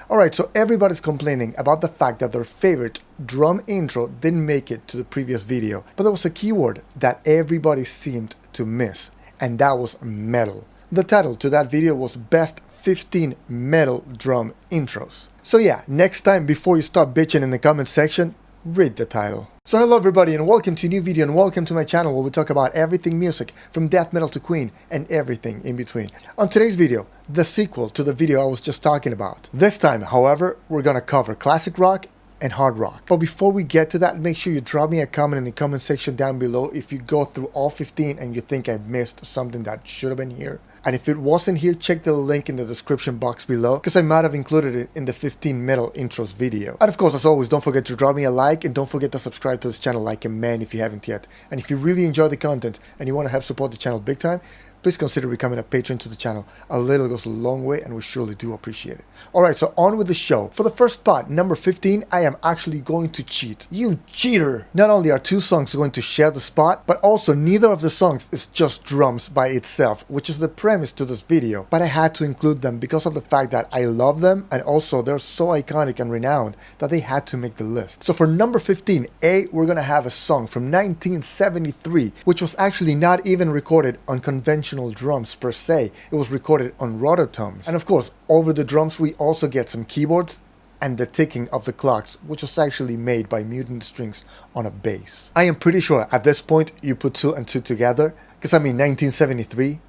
Alright, so everybody's complaining about the fact that their favorite drum intro didn't make it to the previous video, but there was a keyword that everybody seemed to miss, and that was metal. The title to that video was Best 15 Metal Drum Intros. So yeah, next time before you start bitching in the comment section, read the title. So hello everybody and welcome to a new video and welcome to my channel where we talk about everything music from death metal to Queen and everything in between. On today's video, the sequel to the video I was just talking about. This time, however, we're gonna cover classic rock and hard rock. But before we get to that, make sure you drop me a comment in the comment section down below if you go through all 15 and you think I missed something that should have been here. And if it wasn't here, check the link in the description box below because I might have included it in the 15 metal intros video. And of course, as always, don't forget to drop me a like and don't forget to subscribe to this channel like a man if you haven't yet. And if you really enjoy the content and you want to help support the channel big time, please consider becoming a patron to the channel. A little goes a long way and we surely do appreciate it. Alright, so on with the show. For the first spot, number 15, I am actually going to cheat. You cheater! Not only are two songs going to share the spot, but also neither of the songs is just drums by itself, which is the premise to this video. But I had to include them because of the fact that I love them and also they're so iconic and renowned that they had to make the list. So for number 15, we're gonna have a song from 1973, which was actually not even recorded on conventional drums per se. It was recorded on rototoms. And of course, over the drums we also get some keyboards and the ticking of the clocks, which was actually made by muting the strings on a bass. I am pretty sure at this point you put two and two together, because I mean 1973,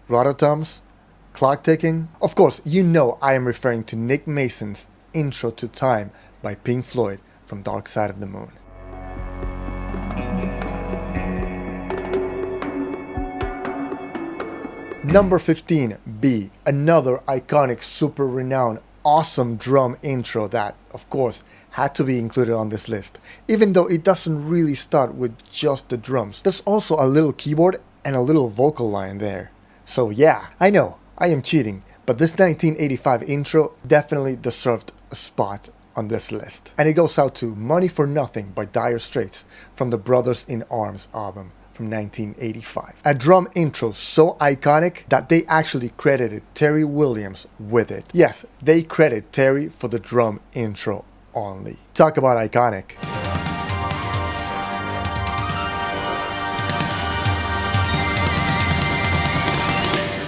rototoms, clock ticking. Of course, you know I am referring to Nick Mason's Intro to Time by Pink Floyd from Dark Side of the Moon. Number 15, B, another iconic, super renowned, awesome drum intro that, of course, had to be included on this list. Even though it doesn't really start with just the drums. There's also a little keyboard and a little vocal line there. So yeah, I know, I am cheating, but this 1985 intro definitely deserved a spot on this list. And it goes out to Money for Nothing by Dire Straits from the Brothers in Arms album from 1985. A drum intro so iconic that they actually credited Terry Williams with it. Yes, they credit Terry for the drum intro only. Talk about iconic.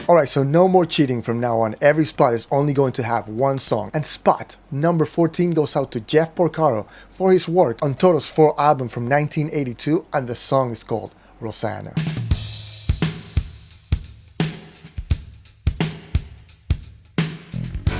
Alright, so no more cheating from now on. Every spot is only going to have one song. And spot number 14 goes out to Jeff Porcaro for his work on Toto's 4 album from 1982, and the song is called Rosanna.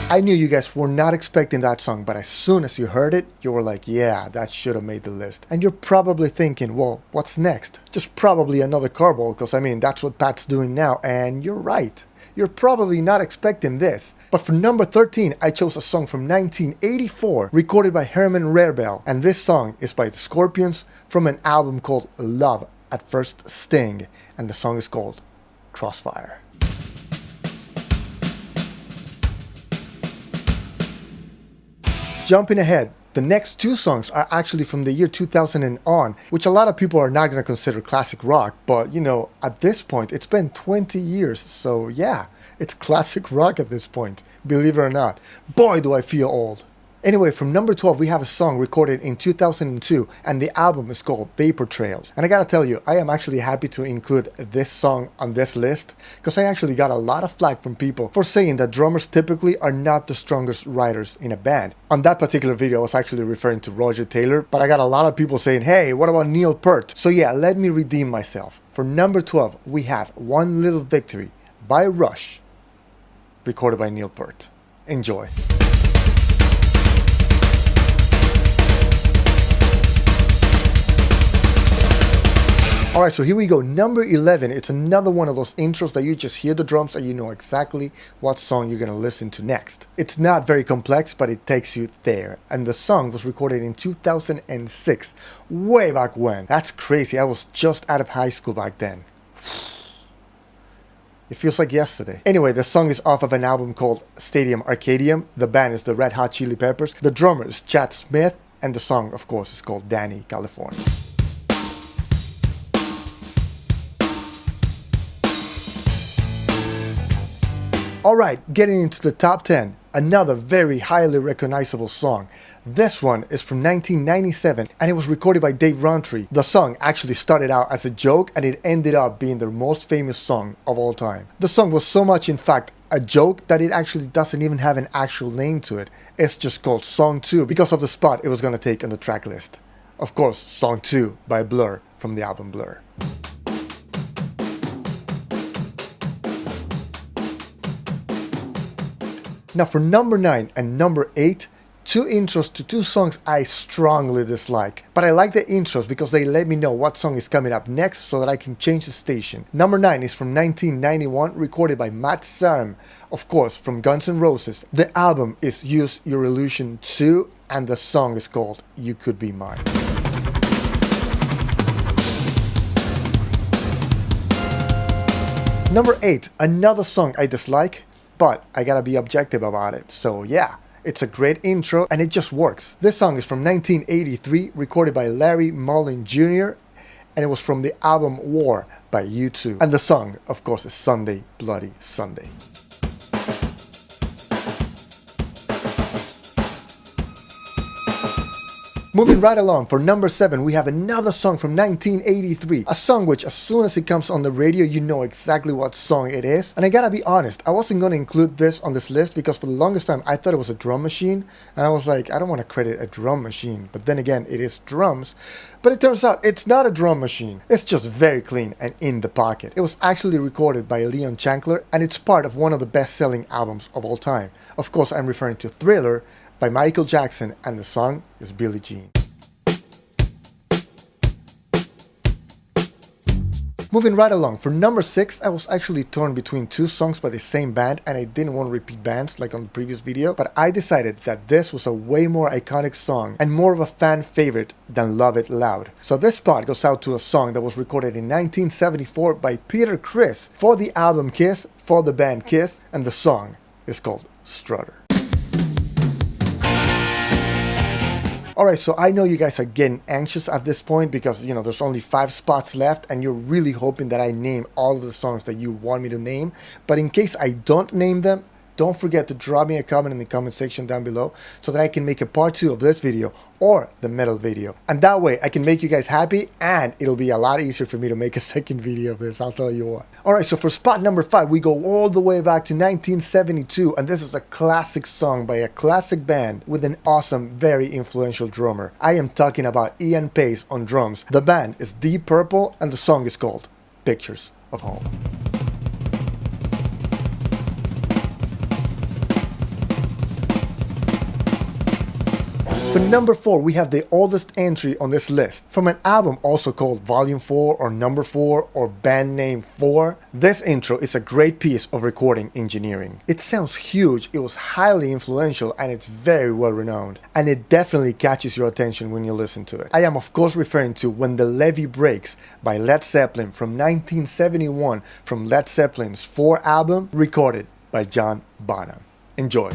I knew you guys were not expecting that song, but as soon as you heard it, you were like, yeah, that should have made the list. And you're probably thinking, well, what's next? Just probably another carball, because I mean, that's what Pat's doing now, and you're right. You're probably not expecting this. But for number 13, I chose a song from 1984, recorded by Herman Rarebell, and this song is by the Scorpions from an album called Love at First Sting, and the song is called Crossfire. Jumping ahead, the next two songs are actually from the year 2000 and on, which a lot of people are not going to consider classic rock, but you know, at this point, it's been 20 years, so yeah, it's classic rock at this point, believe it or not. Boy, do I feel old. Anyway, from number 12, we have a song recorded in 2002, and the album is called Vapor Trails. And I gotta tell you, I am actually happy to include this song on this list, because I actually got a lot of flack from people for saying that drummers typically are not the strongest writers in a band. On that particular video, I was actually referring to Roger Taylor, but I got a lot of people saying, hey, what about Neil Peart? So yeah, let me redeem myself. For number 12, we have One Little Victory by Rush, recorded by Neil Peart. Enjoy. Alright, so here we go. Number 11, it's another one of those intros that you just hear the drums and you know exactly what song you're going to listen to next. It's not very complex, but it takes you there. And the song was recorded in 2006, way back when. That's crazy, I was just out of high school back then. It feels like yesterday. Anyway, the song is off of an album called Stadium Arcadium. The band is the Red Hot Chili Peppers. The drummer is Chad Smith, and the song, of course, is called Dani, California. Alright, getting into the top 10. another very highly recognizable song. This one is from 1997 and it was recorded by Dave Rowntree. The song actually started out as a joke and it ended up being their most famous song of all time. The song was so much, in fact, a joke that it actually doesn't even have an actual name to it. It's just called Song 2 because of the spot it was gonna take on the track list. Of course, Song 2 by Blur from the album Blur. Now for number 9 and number 8, two intros to two songs I strongly dislike. But I like the intros because they let me know what song is coming up next so that I can change the station. Number 9 is from 1991, recorded by Matt Sorum, of course from Guns N' Roses. The album is Use Your Illusion 2 and the song is called You Could Be Mine. Number 8, another song I dislike, but I gotta be objective about it, so yeah. It's a great intro and it just works. This song is from 1983, recorded by Larry Mullen Jr. and it was from the album War by U2. And the song, of course, is Sunday Bloody Sunday. Moving right along, for number 7, we have another song from 1983. A song which, as soon as it comes on the radio, you know exactly what song it is. And I gotta be honest, I wasn't gonna include this on this list because for the longest time I thought it was a drum machine. And I was like, I don't want to credit a drum machine. But then again, it is drums. But it turns out it's not a drum machine. It's just very clean and in the pocket. It was actually recorded by Leon Chankler and it's part of one of the best-selling albums of all time. Of course, I'm referring to Thriller by Michael Jackson, and the song is Billie Jean. Moving right along, for number 6, I was actually torn between two songs by the same band and I didn't want to repeat bands like on the previous video, but I decided that this was a way more iconic song and more of a fan favorite than Love It Loud. So this spot goes out to a song that was recorded in 1974 by Peter Criss for the album Kiss, for the band Kiss, and the song is called Strutter. Alright, so I know you guys are getting anxious at this point because, you know, there's only 5 spots left and you're really hoping that I name all of the songs that you want me to name. But in case I don't name them, don't forget to drop me a comment in the comment section down below so that I can make a part 2 of this video or the metal video. And that way I can make you guys happy and it'll be a lot easier for me to make a second video of this, I'll tell you what. Alright, so for spot number 5, we go all the way back to 1972 and this is a classic song by a classic band with an awesome, very influential drummer. I am talking about Ian Pace on drums. The band is Deep Purple and the song is called Pictures of Home. For number 4, we have the oldest entry on this list. From an album also called Volume 4 or Number 4 or Band Name 4, this intro is a great piece of recording engineering. It sounds huge, it was highly influential, and it's very well renowned. And it definitely catches your attention when you listen to it. I am of course referring to When the Levee Breaks by Led Zeppelin from 1971 from Led Zeppelin's 4 album, recorded by John Bonham. Enjoy.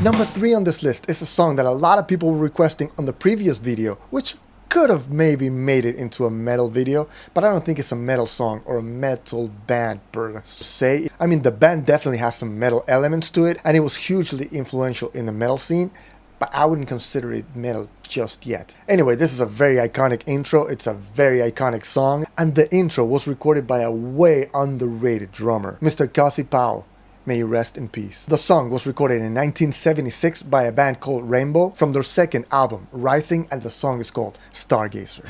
Number 3 on this list is a song that a lot of people were requesting on the previous video, which could have maybe made it into a metal video, but I don't think it's a metal song or a metal band per se. I mean, the band definitely has some metal elements to it, and it was hugely influential in the metal scene, but I wouldn't consider it metal just yet. Anyway, this is a very iconic intro, it's a very iconic song, and the intro was recorded by a way underrated drummer, Mr. Cozy Powell. May you rest in peace. The song was recorded in 1976 by a band called Rainbow from their second album, Rising, and the song is called Stargazer.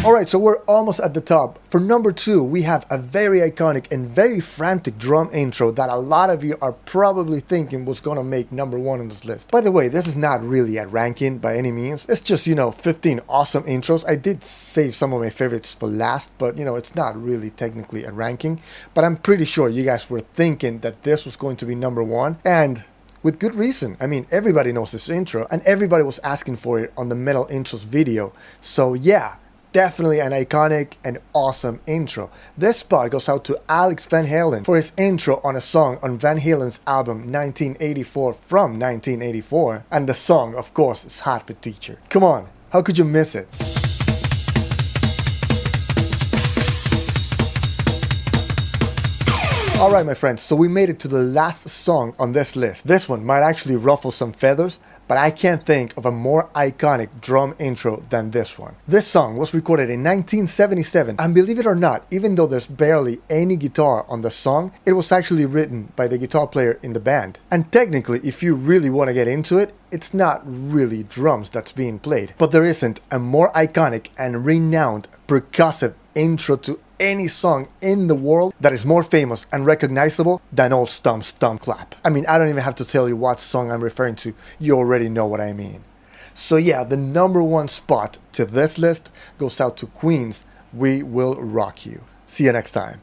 Alright, so we're almost at the top. For number 2, we have a very iconic and very frantic drum intro that a lot of you are probably thinking was gonna make number 1 on this list. By the way, this is not really a ranking by any means. It's just, 15 awesome intros. I did save some of my favorites for last, but it's not really technically a ranking. But I'm pretty sure you guys were thinking that this was going to be number 1, and with good reason. I mean, everybody knows this intro, and everybody was asking for it on the Metal Intros video. So yeah, definitely an iconic and awesome intro. This spot goes out to Alex Van Halen for his intro on a song on Van Halen's album 1984 from 1984. And the song, of course, is Hot for Teacher. Come on, How could you miss it? Alright my friends, so we made it to the last song on this list. This one might actually ruffle some feathers, but I can't think of a more iconic drum intro than this one. This song was recorded in 1977, and believe it or not, even though there's barely any guitar on the song, it was actually written by the guitar player in the band. And technically, if you really want to get into it, it's not really drums that's being played. But there isn't a more iconic and renowned percussive intro to any song in the world that is more famous and recognizable than Old Stump Stump Clap. I mean, I don't even have to tell you what song I'm referring to. You already know what I mean. So yeah, the number one spot to this list goes out to Queen's We Will Rock You. See you next time.